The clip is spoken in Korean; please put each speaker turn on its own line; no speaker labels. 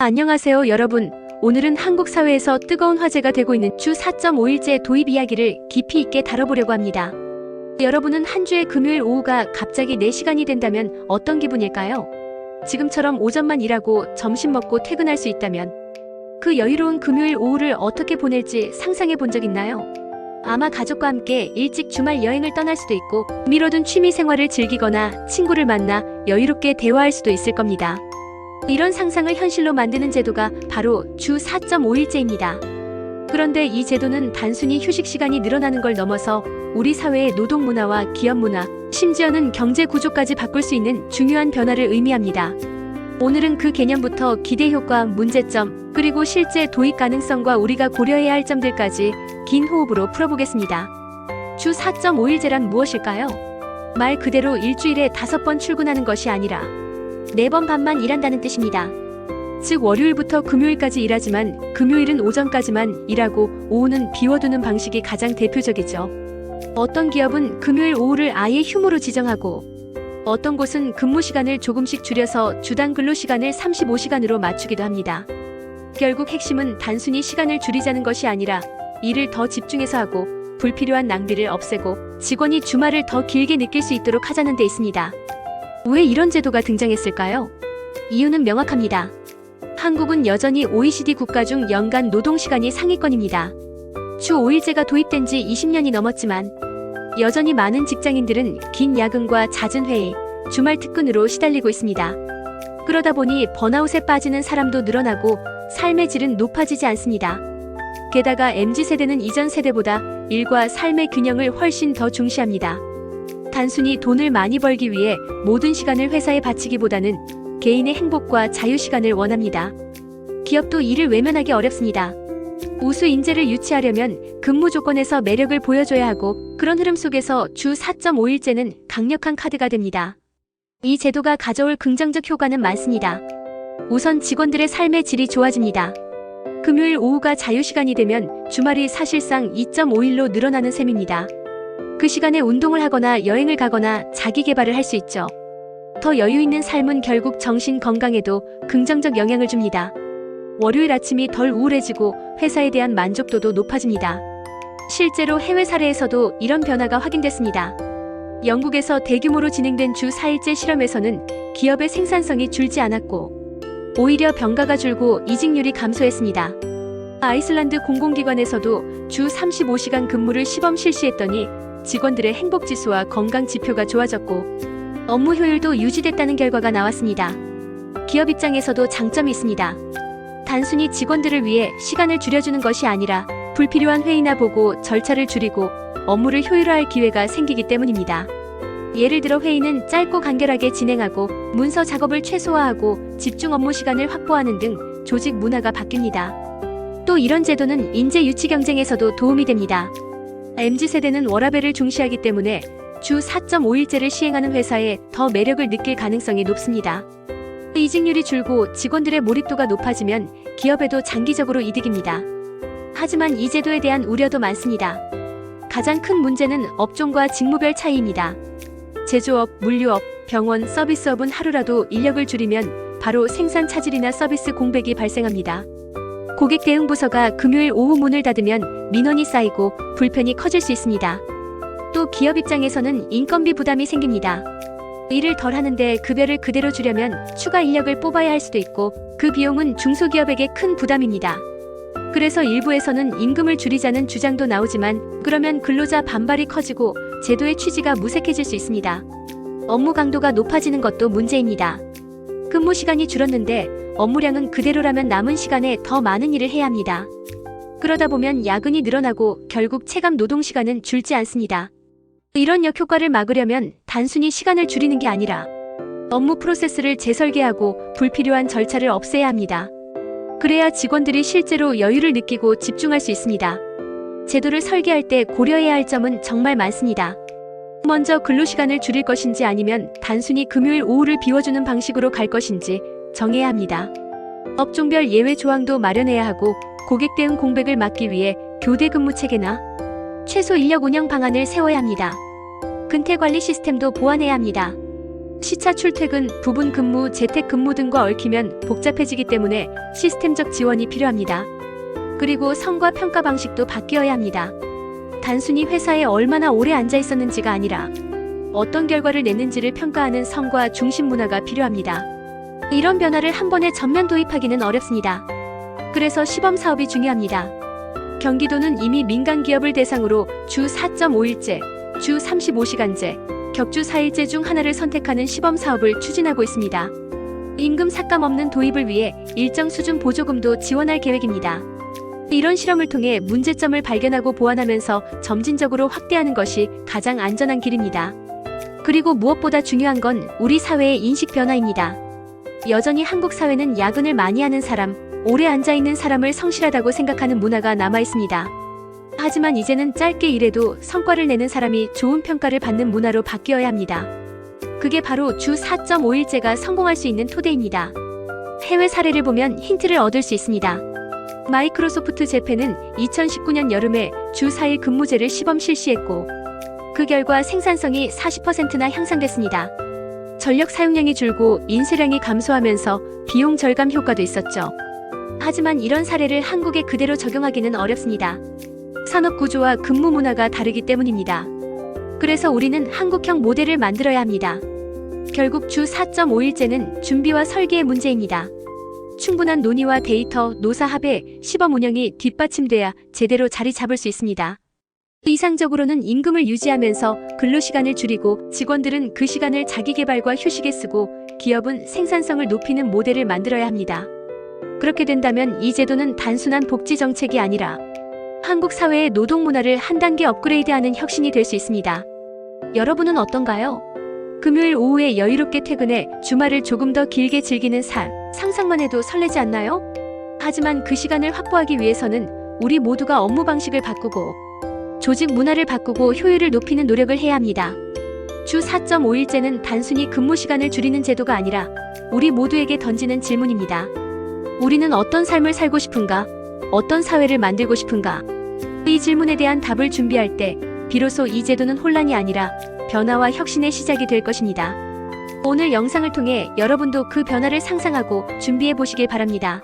안녕하세요, 여러분. 오늘은 한국 사회에서 뜨거운 화제가 되고 있는 주 4.5일제 도입 이야기를 깊이 있게 다뤄보려고 합니다. 여러분은 한 주의 금요일 오후가 갑자기 4시간이 된다면 어떤 기분일까요? 지금처럼 오전만 일하고 점심 먹고 퇴근할 수 있다면 그 여유로운 금요일 오후를 어떻게 보낼지 상상해 본 적 있나요? 아마 가족과 함께 일찍 주말 여행을 떠날 수도 있고 미뤄둔 취미 생활을 즐기거나 친구를 만나 여유롭게 대화할 수도 있을 겁니다. 이런 상상을 현실로 만드는 제도가 바로 주 4.5일제입니다. 그런데 이 제도는 단순히 휴식 시간이 늘어나는 걸 넘어서 우리 사회의 노동 문화와 기업 문화, 심지어는 경제 구조까지 바꿀 수 있는 중요한 변화를 의미합니다. 오늘은 그 개념부터 기대 효과, 문제점, 그리고 실제 도입 가능성과 우리가 고려해야 할 점들까지 긴 호흡으로 풀어보겠습니다. 주 4.5일제란 무엇일까요? 말 그대로 일주일에 5번 출근하는 것이 아니라 4번 반만 일한다는 뜻입니다. 즉 월요일부터 금요일까지 일하지만 금요일은 오전까지만 일하고 오후는 비워두는 방식이 가장 대표적이죠. 어떤 기업은 금요일 오후를 아예 휴무로 지정하고 어떤 곳은 근무 시간을 조금씩 줄여서 주당 근로 시간을 35시간으로 맞추기도 합니다. 결국 핵심은 단순히 시간을 줄이자는 것이 아니라 일을 더 집중해서 하고 불필요한 낭비를 없애고 직원이 주말을 더 길게 느낄 수 있도록 하자는 데 있습니다. 왜 이런 제도가 등장했을까요? 이유는 명확합니다. 한국은 여전히 OECD 국가 중 연간 노동시간이 상위권입니다. 주 5일제가 도입된 지 20년이 넘었지만 여전히 많은 직장인들은 긴 야근과 잦은 회의, 주말 특근으로 시달리고 있습니다. 그러다 보니 번아웃에 빠지는 사람도 늘어나고 삶의 질은 높아지지 않습니다. 게다가 MZ세대는 이전 세대보다 일과 삶의 균형을 훨씬 더 중시합니다. 단순히 돈을 많이 벌기 위해 모든 시간을 회사에 바치기보다는 개인의 행복과 자유시간을 원합니다. 기업도 이를 외면하기 어렵습니다. 우수 인재를 유치하려면 근무 조건에서 매력을 보여줘야 하고 그런 흐름 속에서 주 4.5일제는 강력한 카드가 됩니다. 이 제도가 가져올 긍정적 효과는 많습니다. 우선 직원들의 삶의 질이 좋아집니다. 금요일 오후가 자유시간이 되면 주말이 사실상 2.5일로 늘어나는 셈입니다. 그 시간에 운동을 하거나 여행을 가거나 자기 개발을 할 수 있죠. 더 여유 있는 삶은 결국 정신 건강에도 긍정적 영향을 줍니다. 월요일 아침이 덜 우울해지고 회사에 대한 만족도도 높아집니다. 실제로 해외 사례에서도 이런 변화가 확인됐습니다. 영국에서 대규모로 진행된 주 4일제 실험에서는 기업의 생산성이 줄지 않았고 오히려 병가가 줄고 이직률이 감소했습니다. 아이슬란드 공공기관에서도 주 35시간 근무를 시범 실시했더니 직원들의 행복지수와 건강 지표가 좋아졌고 업무 효율도 유지됐다는 결과가 나왔습니다. 기업 입장에서도 장점이 있습니다. 단순히 직원들을 위해 시간을 줄여주는 것이 아니라 불필요한 회의나 보고 절차를 줄이고 업무를 효율화할 기회가 생기기 때문입니다. 예를 들어 회의는 짧고 간결하게 진행하고 문서 작업을 최소화하고 집중 업무 시간을 확보하는 등 조직 문화가 바뀝니다. 또 이런 제도는 인재 유치 경쟁에서도 도움이 됩니다. MZ세대는 워라밸을 중시하기 때문에 주 4.5일제를 시행하는 회사에 더 매력을 느낄 가능성이 높습니다. 이직률이 줄고 직원들의 몰입도가 높아지면 기업에도 장기적으로 이득입니다. 하지만 이 제도에 대한 우려도 많습니다. 가장 큰 문제는 업종과 직무별 차이입니다. 제조업, 물류업, 병원, 서비스업은 하루라도 인력을 줄이면 바로 생산 차질이나 서비스 공백이 발생합니다. 고객 대응 부서가 금요일 오후 문을 닫으면 민원이 쌓이고 불편이 커질 수 있습니다. 또 기업 입장에서는 인건비 부담이 생깁니다. 일을 덜 하는데 급여를 그대로 주려면 추가 인력을 뽑아야 할 수도 있고 그 비용은 중소기업에게 큰 부담입니다. 그래서 일부에서는 임금을 줄이자는 주장도 나오지만 그러면 근로자 반발이 커지고 제도의 취지가 무색해질 수 있습니다. 업무 강도가 높아지는 것도 문제입니다. 근무 시간이 줄었는데 업무량은 그대로라면 남은 시간에 더 많은 일을 해야 합니다. 그러다 보면 야근이 늘어나고 결국 체감 노동 시간은 줄지 않습니다. 이런 역효과를 막으려면 단순히 시간을 줄이는 게 아니라 업무 프로세스를 재설계하고 불필요한 절차를 없애야 합니다. 그래야 직원들이 실제로 여유를 느끼고 집중할 수 있습니다. 제도를 설계할 때 고려해야 할 점은 정말 많습니다. 먼저 근로시간을 줄일 것인지 아니면 단순히 금요일 오후를 비워주는 방식으로 갈 것인지 정해야 합니다. 업종별 예외 조항도 마련해야 하고 고객 대응 공백을 막기 위해 교대 근무 체계나 최소 인력 운영 방안을 세워야 합니다. 근태 관리 시스템도 보완해야 합니다. 시차 출퇴근, 부분 근무, 재택 근무 등과 얽히면 복잡해지기 때문에 시스템적 지원이 필요합니다. 그리고 성과 평가 방식도 바뀌어야 합니다. 단순히 회사에 얼마나 오래 앉아 있었는지가 아니라 어떤 결과를 냈는지를 평가하는 성과 중심 문화가 필요합니다. 이런 변화를 한 번에 전면 도입하기는 어렵습니다. 그래서 시범 사업이 중요합니다. 경기도는 이미 민간 기업을 대상으로 주 4.5일제, 주 35시간제, 격주 4일제 중 하나를 선택하는 시범 사업을 추진하고 있습니다. 임금 삭감 없는 도입을 위해 일정 수준 보조금도 지원할 계획입니다. 이런 실험을 통해 문제점을 발견하고 보완하면서 점진적으로 확대하는 것이 가장 안전한 길입니다. 그리고 무엇보다 중요한 건 우리 사회의 인식 변화입니다. 여전히 한국 사회는 야근을 많이 하는 사람, 오래 앉아있는 사람을 성실하다고 생각하는 문화가 남아있습니다. 하지만 이제는 짧게 일해도 성과를 내는 사람이 좋은 평가를 받는 문화로 바뀌어야 합니다. 그게 바로 주 4.5일제가 성공할 수 있는 토대입니다. 해외 사례를 보면 힌트를 얻을 수 있습니다. 마이크로소프트 재팬은 2019년 여름에 주 4일 근무제를 시범 실시했고 그 결과 생산성이 40%나 향상됐습니다. 전력 사용량이 줄고 인쇄량이 감소하면서 비용 절감 효과도 있었죠. 하지만 이런 사례를 한국에 그대로 적용하기는 어렵습니다. 산업 구조와 근무 문화가 다르기 때문입니다. 그래서 우리는 한국형 모델을 만들어야 합니다. 결국 주 4.5일제는 준비와 설계의 문제입니다. 충분한 논의와 데이터, 노사 합의, 시범 운영이 뒷받침돼야 제대로 자리 잡을 수 있습니다. 이상적으로는 임금을 유지하면서 근로시간을 줄이고 직원들은 그 시간을 자기계발과 휴식에 쓰고 기업은 생산성을 높이는 모델을 만들어야 합니다. 그렇게 된다면 이 제도는 단순한 복지 정책이 아니라 한국 사회의 노동 문화를 한 단계 업그레이드하는 혁신이 될 수 있습니다. 여러분은 어떤가요? 금요일 오후에 여유롭게 퇴근해 주말을 조금 더 길게 즐기는 삶, 상상만 해도 설레지 않나요? 하지만 그 시간을 확보하기 위해서는 우리 모두가 업무 방식을 바꾸고 조직 문화를 바꾸고 효율을 높이는 노력을 해야 합니다. 주 4.5일제는 단순히 근무 시간을 줄이는 제도가 아니라 우리 모두에게 던지는 질문입니다. 우리는 어떤 삶을 살고 싶은가? 어떤 사회를 만들고 싶은가? 이 질문에 대한 답을 준비할 때 비로소 이 제도는 혼란이 아니라 변화와 혁신의 시작이 될 것입니다. 오늘 영상을 통해 여러분도 그 변화를 상상하고 준비해 보시길 바랍니다.